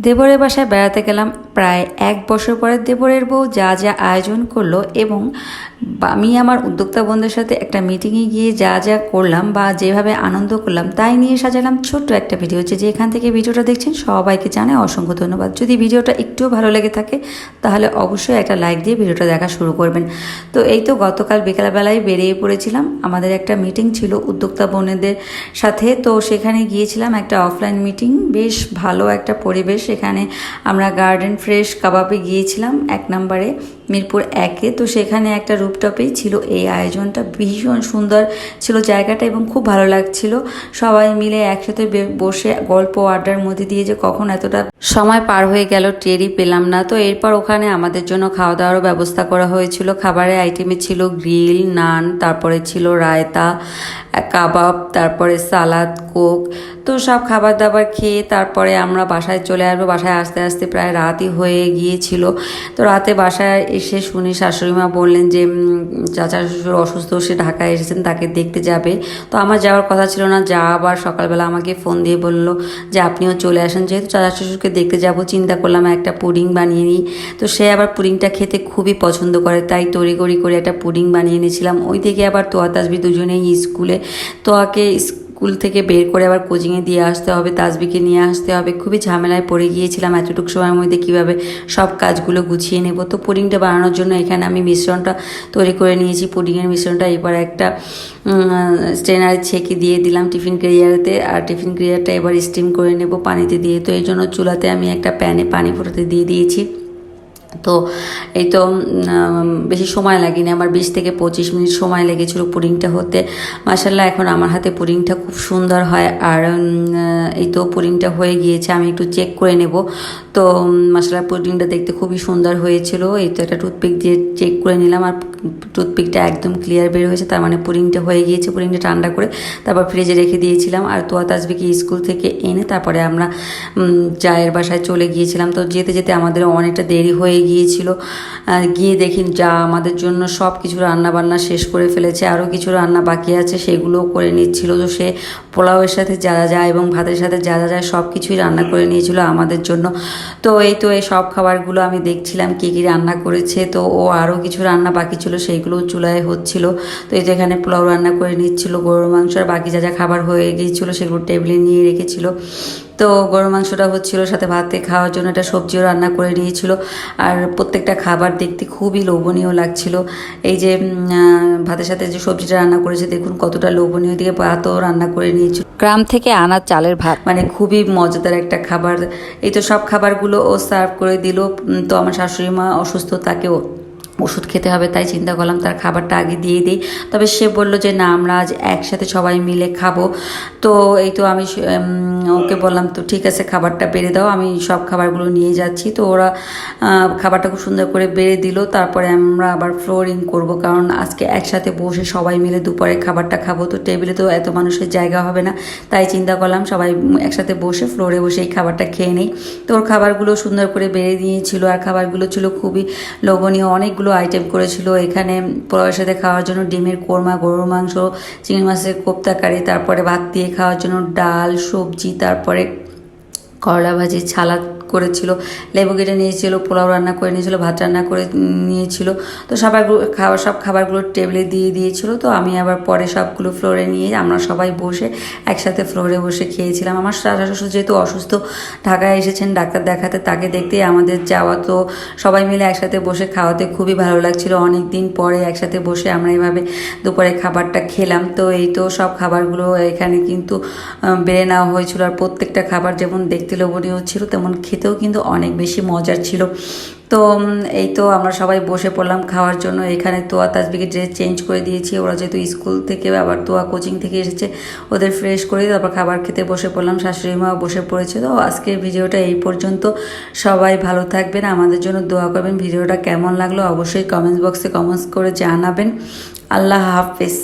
দেবরের বাসায় বেড়াতে গেলাম প্রায় 1 বছর পরে। দেবরের বউ যা যা আয়োজন করলো এবং আমি আমার উদ্যোক্তা বন্ধুদের সাথে একটা মিটিংয়ে গিয়ে যা যা করলাম বা যেভাবে আনন্দ করলাম তাই নিয়ে সাজালাম ছোট্ট একটা ভিডিও। হচ্ছে যে এখান থেকে ভিডিওটা দেখছেন সবাইকে জানাই অসংখ্য ধন্যবাদ। যদি ভিডিওটা একটুও ভালো লেগে থাকে তাহলে অবশ্যই একটা লাইক দিয়ে ভিডিওটা দেখা শুরু করবেন। তো এই তো গতকাল বিকালবেলায় বেরিয়ে পড়েছিলাম, আমাদের একটা মিটিং ছিল উদ্যোক্তা বোনেদের সাথে। তো সেখানে গিয়েছিলাম একটা অফলাইন মিটিং, বেশ ভালো একটা পরিবেশ। সেখানে আমরা গার্ডেন ফ্রেশ কাবাবে গিয়েছিলাম 1 নম্বরে মিরপুর 1-এ। তো সেখানে একটা রুপটপেই ছিল এই আয়োজনটা, ভীষণ সুন্দর ছিল জায়গাটা এবং খুব ভালো লাগছিল। সবাই মিলে একসাথে বসে গল্প আড্ডার মধ্যে দিয়ে যে কখন এতটা সময় পার হয়ে গেল টেরই পেলাম না। তো এরপর ওখানে আমাদের জন্য খাওয়া দাওয়ারও ব্যবস্থা করা হয়েছিল। খাবারের আইটেমে ছিল গ্রিল, নান, তারপরে ছিল রায়তা, কাবাব, তারপরে সালাদ, কোক। তো সব খাবার দাবার খেয়ে তারপরে আমরা বাসায় চলে আসবো। বাসায় আস্তে আস্তে প্রায় রাতই হয়ে গিয়েছিল। তো রাতে বাসায় এসে শুনি শাশুড়িমা বললেন যে চাচা শ্বশুর অসুস্থ, সে ঢাকায় এসেছেন, তাকে দেখতে যাবে। তো আমার যাওয়ার কথা ছিল না, যা আবার সকালবেলা আমাকে ফোন দিয়ে বলল যে আপনিও চলে আসেন। যেহেতু চাচা শ্বশুরকে দেখতে যাব, চিন্তা করলাম একটা পুডিং বানিয়ে নিই। তো সে আবার পুডিংটা খেতে খুবই পছন্দ করে, তাই তড়িঘড়ি করে একটা পুডিং বানিয়ে নিয়েছিলাম। ওই থেকে আবার তোয়া তাসবি দুজনেই স্কুলে, তোয়াকে স্কুল থেকে বের করে আবার কোচিংয়ে দিয়ে আসতে হবে, তাসবিকে নিয়ে আসতে হবে। খুবই ঝামেলায় পড়ে গিয়েছিলাম এতটুকু সময়ের মধ্যে কীভাবে সব কাজগুলো গুছিয়ে নেব। তো পুডিংটা বানানোর জন্য এখানে আমি মিশ্রণটা তৈরি করে নিয়েছি। পুডিংয়ের মিশ্রণটা এবার একটা স্ট্রেনারে ছেঁকে দিয়ে দিলাম টিফিন ক্যারিয়ারেতে, আর টিফিন ক্যারিয়ারটা এবার স্টিম করে নেব পানিতে দিয়ে। তো এই জন্য চুলাতে আমি একটা প্যানে পানি ফোটাতে দিয়ে দিয়েছি। তো এই তো বেশি সময় লাগেনি, আমার 20 থেকে 25 মিনিট সময় লেগেছিল পুডিংটা হতে। মাশাআল্লাহ এখন আমার হাতে পুডিংটা খুব সুন্দর হয়। আর এই তো পুডিংটা হয়ে গিয়েছে, আমি একটু চেক করে নেব। তো মাশাআল্লাহ পুডিংটা দেখতে খুবই সুন্দর হয়েছিল। এই তো একটা টুথপিক দিয়ে চেক করে নিলাম, আর টুথপিকটা একদম ক্লিয়ার বের হয়েছে, তার মানে পুডিংটা হয়ে গিয়েছে। পুডিংটা ঠান্ডা করে তারপর ফ্রিজে রেখে দিয়েছিলাম। আর তোয়া তাসবিকে স্কুল থেকে এনে তারপরে আমরা জায়ের বাসায় চলে গিয়েছিলাম। তো যেতে যেতে আমাদের অনেকটা দেরি হয়ে গিয়েছিল। গিয়ে দেখি যা আমাদের জন্য সব কিছু রান্না বান্না শেষ করে ফেলেছে, আরও কিছু রান্না বাকি আছে সেগুলোও করে নিচ্ছিল। তো সে পোলাওয়ের সাথে যা যা যায় এবং ভাতের সাথে যা যা যায় সব কিছুই রান্না করে নিয়েছিল আমাদের জন্য। তো এই তো এই সব খাবারগুলো আমি দেখছিলাম কী কী রান্না করেছে। তো ও আরও কিছু রান্না বাকি ছিল, সেইগুলো চুলায় হচ্ছিল। তো এই তো এখানে পোলাও রান্না করে নিচ্ছিল, গরুর মাংস আর বাকি যা যা খাবার হয়ে গিয়েছিলো সেগুলো টেবিলে নিয়ে রেখেছিল। তো গরুর মাংসটা হচ্ছিল, সাথে ভাতে খাওয়ার জন্য একটা সবজিও রান্না করে নিয়েছিল। আর প্রত্যেকটা খাবার দেখতে খুবই লোভনীয় লাগছিল। এই যে ভাতের সাথে যে সবজিটা রান্না করেছে দেখুন কতটা লোভনীয়, দিকে ভাতও রান্না করে নিয়েছিল, গ্রাম থেকে আনা চালের ভাত, মানে খুবই মজাদার একটা খাবার। এই তো সব খাবারগুলো ও সার্ভ করে দিল। তো আমার শাশুড়ি মা অসুস্থ, তাকেও ওষুধ খেতে হবে, তাই চিন্তা করলাম তার খাবারটা আগে দিয়ে দিই। তবে সে বলল যে না, আমরা আজ একসাথে সবাই মিলে খাবো। তো এই তো আমি ওকে বললাম তো ঠিক আছে খাবারটা বেড়ে দাও, আমি সব খাবারগুলো নিয়ে যাচ্ছি। তো ওরা খাবারটা খুব সুন্দর করে বেড়ে দিল। তারপরে আমরা আবার ফ্লোরিং করব, কারণ আজকে একসাথে বসে সবাই মিলে দুপুরে খাবারটা খাবো। তো টেবিলে তো এত মানুষের জায়গা হবে না, তাই চিন্তা করলাম সবাই একসাথে বসে ফ্লোরে বসে এই খাবারটা খেয়ে নেই। তো ওর খাবারগুলো সুন্দর করে বেড়ে দিয়েছিল, আর খাবারগুলো ছিল খুবই লোভনীয়, অনেকগুলো আইটেম করেছিল। এখানে পোলাওয়ের সাথে খাওয়ার জন্য ডিমের কোরমা, গরুর মাংস, চিংড়ি মাছের কোপ্তা কারি, তারপরে ভাত দিয়ে খাওয়ার জন্য ডাল, সবজি, তারপরে করলা ভাজি, সালাদ করেছিল, লেবু কেটে নিয়েছিল, পোলাও রান্না করে নিয়েছিল, ভাত রান্না করে নিয়েছিল। তো সব খাবারগুলো টেবিলে দিয়ে দিয়েছিল। তো আমি আবার পরে সবগুলো ফ্লোরে নিয়ে আমরা সবাই বসে একসাথে ফ্লোরে বসে খেয়েছিলাম। আমার শাশুড়ি শ্বশুর যেহেতু অসুস্থ, ঢাকায় এসেছেন ডাক্তার দেখাতে, তাকে দেখতেই আমাদের যাওয়া। তো সবাই মিলে একসাথে বসে খাওয়াতে খুবই ভালো লাগছিল। অনেক দিন পরে একসাথে বসে আমরা এইভাবে দুপুরে খাবারটা খেলাম। তো এই তো সব খাবারগুলো এখানে কিন্তু বেড়ে নেওয়া হয়েছিল। আর প্রত্যেকটা খাবার যেমন দেখতে লোভনীয় ছিল, তেমন খেতেও কিন্তু অনেক বেশি মজার ছিল। তো এই তো আমরা সবাই বসে পড়লাম খাওয়ার জন্য। এখানে তোয়া তাসবিকে ড্রেস চেঞ্জ করে দিয়েছি, ওরা যেহেতু স্কুল থেকে আবার তোয়া কোচিং থেকে এসেছে, ওদের ফ্রেশ করে তারপর খাবার খেতে বসে পড়লাম। শাশুড়ি মাও বসে পড়েছে। তো আজকের ভিডিওটা এই পর্যন্ত। সবাই ভালো থাকবেন, আমাদের জন্য দোয়া করবেন। ভিডিওটা কেমন লাগলো অবশ্যই কমেন্টস বক্সে কমেন্টস করে জানাবেন। আল্লাহ হাফেজ।